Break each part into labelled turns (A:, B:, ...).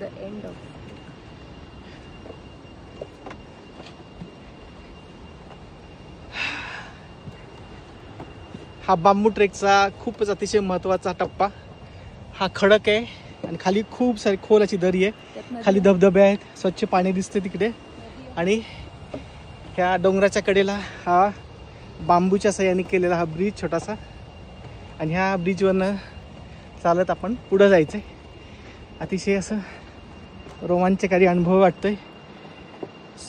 A: the end of.
B: हा बांबू ट्रेकचा खूपच अतिशय महत्त्वाचा टप्पा. हा खडक आहे आणि खाली खूप सारी खोल अशी दरी आहे. खाली धबधबे आहेत, स्वच्छ पाणी दिसते तिकडे. आणि ह्या डोंगराच्या कडेला हा बांबूच्या सहाय्याने केलेला हा ब्रिज छोटासा. आणि ह्या ब्रिजवरनं चालत आपण पुढं जायचं आहे. अतिशय असं रोमांचकारी अनुभव वाटतोय.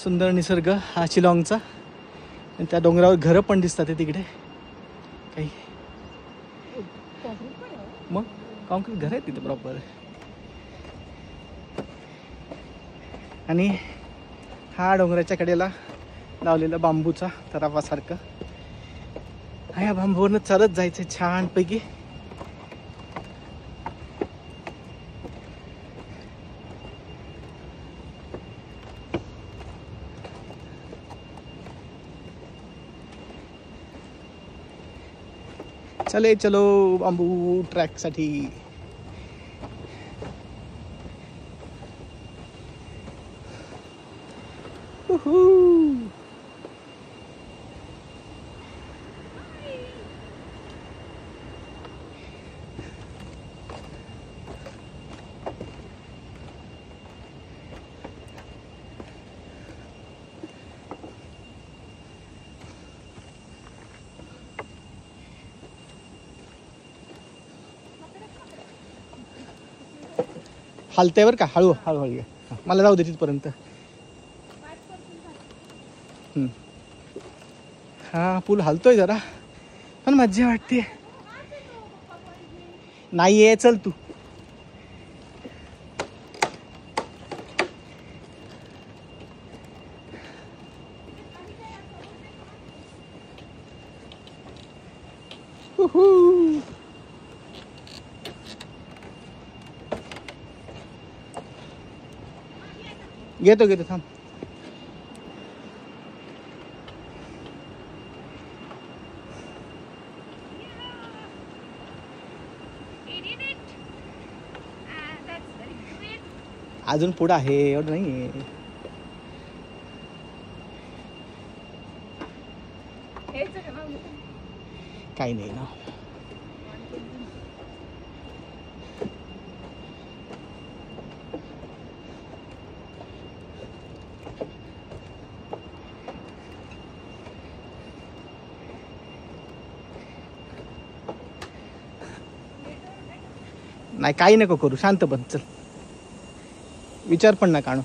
B: सुंदर निसर्ग हा शिलाँगचा. आणि त्या डोंगरावर घरं पण दिसतात आहे तिकडे काही. मग कॉन्क्रीट घर आहे तिथे प्रॉपर. आणि हा डोंगराच्या कडेला लावलेला बांबूचा तराफासारखं. ह्या बांबूवरनं चालत जायचं छानपैकी. चले चलो बांबू ट्रॅक साठी. हलतंय बरं का, हळू हळूहळू ये. मला जाऊ दे तिथपर्यंत. हा पूल हलतोय जरा पण मज्जा वाटते. नाही ये, चल तू. घेतो घेतो थांब. अजून पुढं आहे, एवढं नाही आहे. काही नाही ना. नाही काही नको करू, शांत बन. चल, विचार पण नका आणू.